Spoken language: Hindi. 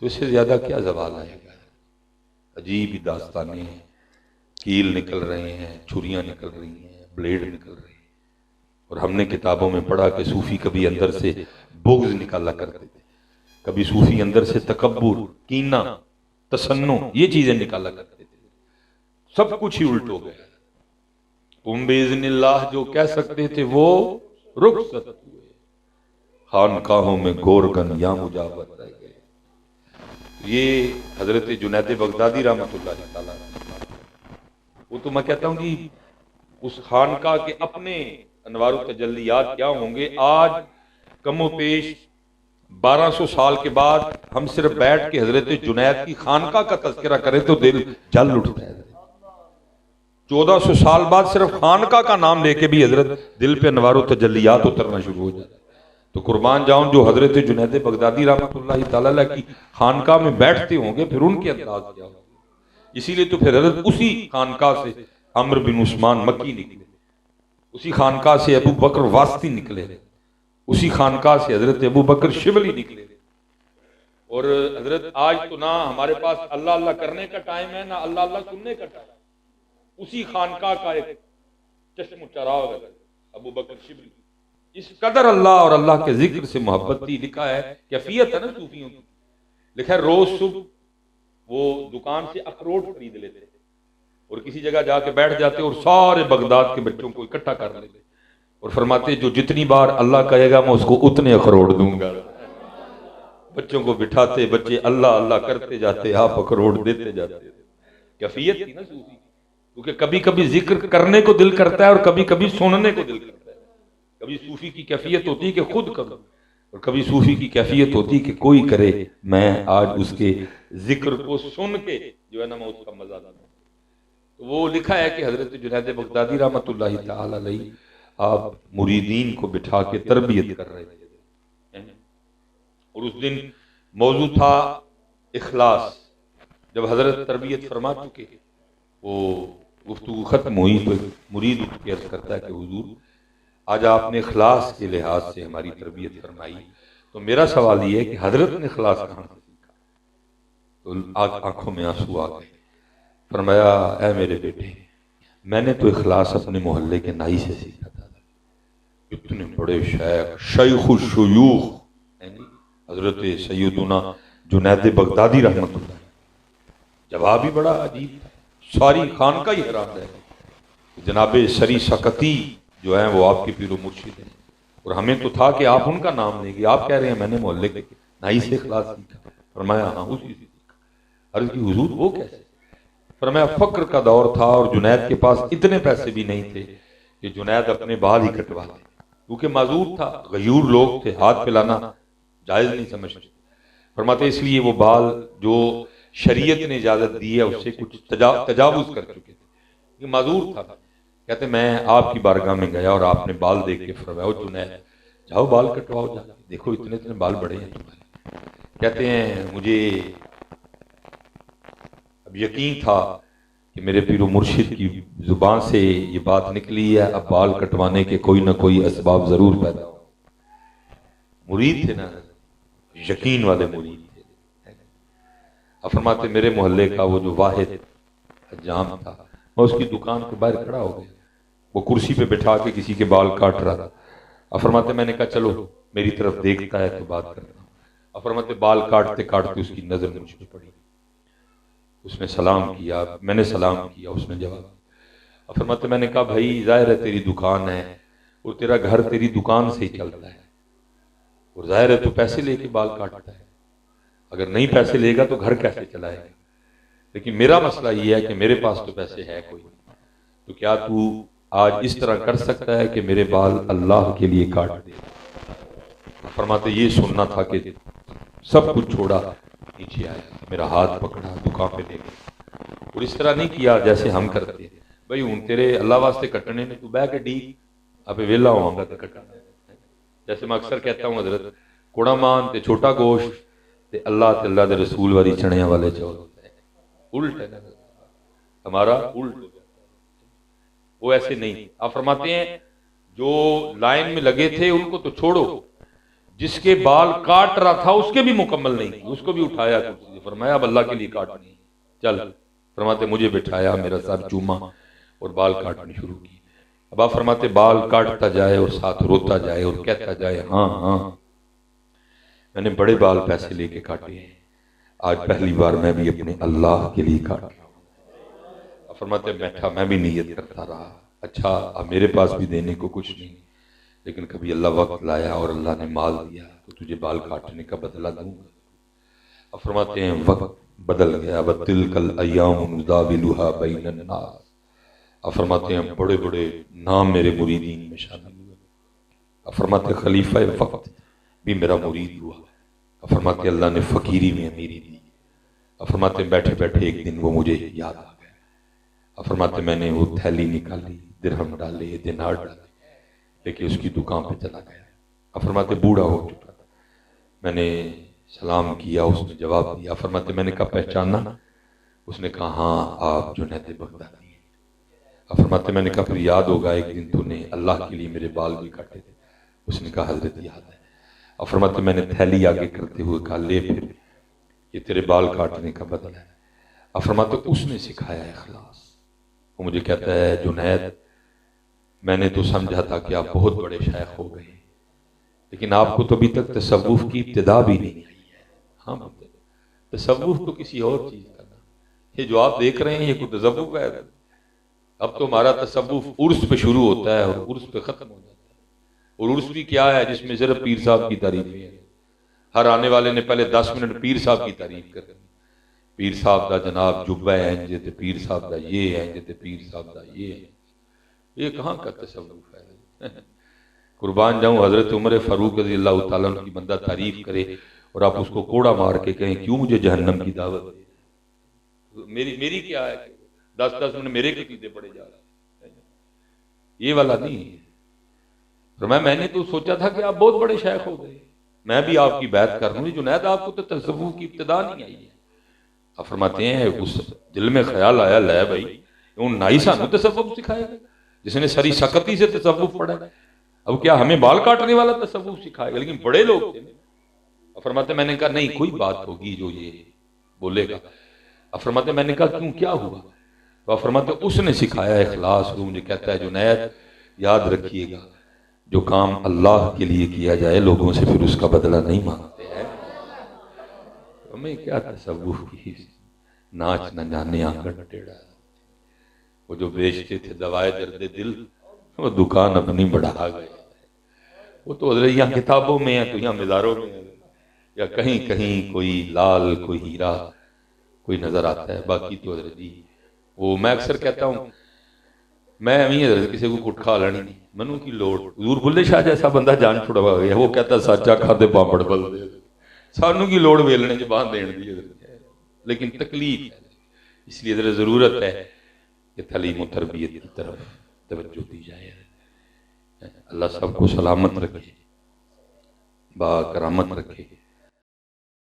तो इससे ज्यादा क्या जवाल आएगा। अजीब ही दास्तानें हैं, कील निकल रहे हैं, छुरियां निकल रही हैं, ब्लेड निकल रहे हैं। और हमने किताबों में पढ़ा कि सूफी कभी अंदर से बुग़्ज़ निकाला करते थे, कभी सूफी अंदर से तकब्बुर, कीना, तसन्नो, ये चीजें निकाला करते थे। सब कुछ ही उल्ट हो गया। तुम बेइज़्निल्लाह जो कह सकते थे वो रुखसत हुए, खानकाहों में गोरगन या मुजावर रह गए। ये हजरत जुनैद बगदादी रहमतुल्लाह तआला, वो तो मैं कहता हूं कि उस खानका के अपने अनवार तजल्लियात क्या होंगे। आज कमो पेश 1200 साल के बाद हम सिर्फ बैठ के हजरत जुनैद की खानका का तज़किरा करें तो दिल जल उठता है। 1400 साल बाद सिर्फ खानका का नाम लेके भी हजरत दिल पे अनवार तजल्लियात उतरना शुरू हो जाता है। तो कुर्बान जाऊं जो हजरत जुनैद बगदादी रहमतुल्लाह तआला की खानका में बैठते होंगे, फिर उनके अंदाज क्या होगा। इसीलिए तो फिर हजरत उसी खानका से अम्र बिन उस्मान मक्की निकले, उसी खानका से अबू बकर वास्ती निकले, उसी खानका से हजरत अबू बकर शिबली निकले। और हजरत आज तो ना हमारे पास अल्लाह अल्लाह करने का टाइम है, ना अल्लाह अल्लाह सुनने का टाइम। उसी खानका का एक चश्म चराग है अबू बकर शिबली। इस कदर अल्लाह और अल्लाह के जिक्र से मोहब्बत थी। लिखा है, कैफियत है ना सूफियों की, लिखा है रोज सुबह वो दुकान से अखरोट खरीद लेते और किसी जगह जाके बैठ जाते और सारे बगदाद के बच्चों को इकट्ठा कर लेते और फरमाते जो जितनी बार अल्लाह कहेगा मैं उसको उतने अखरोट दूंगा। बच्चों को बिठाते, बच्चे अल्लाह अल्लाह करते जाते, आप अखरोट देते जाते। कैफियत थी ना सूफी, क्योंकि कभी कभी जिक्र करने को दिल करता है और कभी कभी सुनने को दिल करता है। कभी सूफी की कैफियत होती है कि खुद करूं, और कभी सूफी की कैफियत होती कि कोई करे, मैं आज उसके जिक्र को सुन के जो है ना मैं उसका मजा लूं। तो वो लिखा है कि हजरत जुनैद बगदादी रहमतुल्लाह तआला अलैहि आप मुरीदीन को बिठा के तरबियत कर रहे थे, और उस दिन मौजू था इखलास। जब हजरत तरबियत फरमा चुके, वो गुफ्तगू खत्म हुई तो मुरीद उठ के अर्ज करता है कि हुजूर आज आपने इखलास के लिहाज से हमारी तरबियत फरमाई, तो मेरा सवाल ये है कि हजरत ने इखलास कहां से सीखा। तो आंखों में आंसू आ गए। फरमाया, ऐ मेरे बेटे, मैंने तो इखलास अपने मोहल्ले के नाई से सीखा था। इतने बड़े शेख, शैखुश शुयूख हजरत सैयदुना जुनैद बगदादी रहमतुल्लाह। जवाब ही बड़ा अजीब था, सारी खान का ही हैरान है। जनाबे सरी सकती जो है वो आपके पीरो मुर्शिद हैं, और हमें तो था कि आप उनका नाम लेंगे, आप कह रहे हैं मैंने मोहल्ले के नाई से इखलास सीखा। फरमाया हाँ उसी से सीखा। अर्ज की हुजूर वो कैसे। फरमाया फक्र का दौर था और जुनैद के पास इतने पैसे भी नहीं थे कि जुनैद अपने बाल ही कटवाते, क्योंकि माजूर था, गयूर लोग थे, हाथ पिलाना जायज नहीं समझते। फरमाते इसलिए वो बाल जो शरीयत ने इजाजत दी है उससे कुछ तजावुज कर चुके थे, माजूर था। कहते मैं आपकी बारगाह में गया और आपने बाल देख के फरमाया जुनैद जाओ बाल कटवाओ, जा देखो इतने इतने बाल बड़े हैं तुम्हारे। कहते हैं मुझे अब यकीन था कि मेरे पीरो मुर्शिद की जुबान से ये बात निकली है, अब बाल कटवाने के कोई ना कोई असबाब जरूर पैदा हो। मुरीद थे ना, यकीन वाले मुरीद थे। अब फरमाते मेरे मोहल्ले का वो जो वाहिद हज्जाम था, मैं उसकी दुकान के बाहर खड़ा हो गया, वो कुर्सी पे बैठा के किसी के बाल काट रहा था। अब फरमाते मैंने कहा चलो मेरी तरफ देखता है तो बात करता हूँ। अब फरमाते बाल काटते काटते उसकी नजर मुझ पर पड़ी, उसने सलाम किया, मैंने सलाम किया, उसने जवाब। अब फरमाते मैंने कहा भाई जाहिर है तेरी दुकान है और तेरा घर तेरी दुकान से ही चलता है, और जाहिर है तू पैसे लेके बाल काटता है, अगर नहीं पैसे लेगा तो घर कैसे चलाएगा। लेकिन मेरा मसला ये है कि मेरे पास तो पैसे है कोई, तो क्या तू आज इस तरह कर सकता है कि मेरे बाल अल्लाह के लिए काट दे। फरमाते ये सुनना था कि सब कुछ छोड़ा, नीचे आया, मेरा हाथ पकड़ा, दुकान पे ले गया, और इस तरह नहीं किया जैसे हम करते हैं, भाई हूं तेरे अल्लाह वास्ते कटने ने तू बह के डी आप वेला होगा तो कटना। जैसे मैं अक्सर कहता हूँ हजरत कोड़ा मान ते छोटा गोश्त ते अल्लाह दे रसूल वाली चणिया वाले चौल, उल्ट है हमारा, उल्ट। वो ऐसे नहीं। आप फरमाते हैं जो लाइन में लगे थे उनको तो छोड़ो, जिसके बाल काट रहा था उसके भी मुकम्मल नहीं किए, उसको भी उठाया कुर्सी से, फरमाया अब अल्लाह के लिए काटनी है, चल। फरमाते मुझे बिठाया, मेरा सर चूमा और बाल काटने शुरू किए। अब आप फरमाते बाल काटता जाए और साथ रोता जाए और कहता जाए हाँ हाँ मैंने बड़े बाल पैसे लेके काटे हैं, आज पहली बार मैं भी अपने अल्लाह के लिए काट रहा हूँ। फरमाते बैठा, मैं भी नीयत करता रहा, अच्छा अब मेरे पास भी देने को कुछ नहीं, लेकिन कभी अल्लाह वक्त लाया और अल्लाह ने माल दिया तो तुझे बाल काटने का बदला दूंगा। अब फरमाते हैं वक्त बदल गया, वतिलकल अय्याम नुदाविलुहा बैनन नास। अब फरमाते हैं बड़े बड़े नाम मेरे मुरीदीन में शामिल हुए। अब फरमाते खलीफा वक्त भी मेरा मुरीद हुआ। अब फरमाते अल्लाह ने फकीरी में अमीरी दी। अब फरमाते बैठे बैठे एक दिन वो मुझे याद आ गया। अब फरमाते मैंने वो थैली निकाली, दिरहम डाले, दिनार डाले, लेके उसकी दुकान पे चला गया। अब फरमाते बूढ़ा हो चुका था, मैंने सलाम किया, उसने जवाब दिया। फरमाते मैंने कहा पहचाना? उसने कहा हाँ आप जुनैद बगदादी हैं। अब फरमाते मैंने कहा फिर याद होगा एक दिन तूने अल्लाह के लिए मेरे बाल भी काटे थे। उसने कहा हजरत याद है। अब फरमाते मैंने थैली आगे करते हुए कहा ले फिर ये तेरे बाल काटने का बदला है। अब फरमाते उसने सिखाया इखलास। वो मुझे कहता है जुनैद मैंने तो समझा था कि आप बहुत बड़े शेख हो गए, लेकिन आपको तो अभी तक तसव्वुफ की इब्तिदा भी नहीं आई है। हाँ तसव्वुफ तो किसी और चीज का ना, ये जो आप देख रहे हैं ये कोई तसव्वुफ है? अब तो हमारा तसव्वुफ उर्स पे शुरू होता है और उर्स पे खत्म हो जाता है। और उर्स भी क्या है जिसमें सिर्फ पीर साहब की तारीफें हैं। हर आने वाले ने पहले 10 मिनट पीर साहब की तारीफ करनी, पीर साहब का जनाब जुब्बा है जे, पीर साहब का ये है जे, पीर साहब का ये है। ये कहाँ का तसव्वुफ है? कुर्बान जाऊं हजरत उमर फारूक रज़ी अल्लाह तआला अन्हु की बंदा तारीफ करे और आप उसको कोड़ा मार के कहें क्यों मुझे जहन्नम की दावत दे, मेरी क्या है? 10-10 मिनट मेरे कसीदे पड़े जा रहे, ये वाला नहीं है। तो मैंने तो सोचा था कि आप बहुत बड़े शेख हो गए, मैं भी आपकी बात कर रहा हूँ जुनैद आपको तो तसव्वुफ की इब्तिदा नहीं आई है। आप फरमाते हैं उस दिल में ख्याल आया ले भाई उन नाई सानू तसव्वुफ सिखाएगा जिसने सारी सकती से तसव्वुफ पढ़ा है, अब क्या हमें बाल काटने वाला तसव्वुफ सिखाएगा? लेकिन बड़े लोग थे। अब फरमाते मैंने कहा नहीं कोई बात होगी जो ये बोलेगा। अब फरमाते मैंने कहा क्यों क्या हुआ? तो अब फरमाते उसने सिखाया इखलास। वो मुझे कहता है जुनैद याद रखिएगा जो काम अल्लाह के लिए किया जाए लोगों से फिर उसका बदला नहीं मांगते हैं। हमें क्या तसव्वुफ की नाच न जाने आंगन टेढ़ा, वो जो बेचते थे दवाए दर्द दिल वो दुकान अपनी बढ़ा गए। वो तो यहाँ किताबों में है तो यहाँ मिज़ारों में है, या कहीं कहीं कोई लाल कोई हीरा कोई नजर आता है, बाकी तो हजरत जी वो मैं अक्सर कहता हूँ मैं अभी हजरत किसी को कुट खा लेनी नहीं मनु की लोड़। हजूर बुल्ले शाह जैसा बंदा जान छुड़वा गया, वो कहता सच्चा खाते पापड़ बल दे, सानू की लोड़ वेलने जबान देने दी है, लेकिन तकलीफ है। इसलिए जरा जरूरत है कि तालीम और तरबियत की तरफ तवज्जो दी जाए। अल्लाह सबको सलामत रखे, बाकरामत रखे।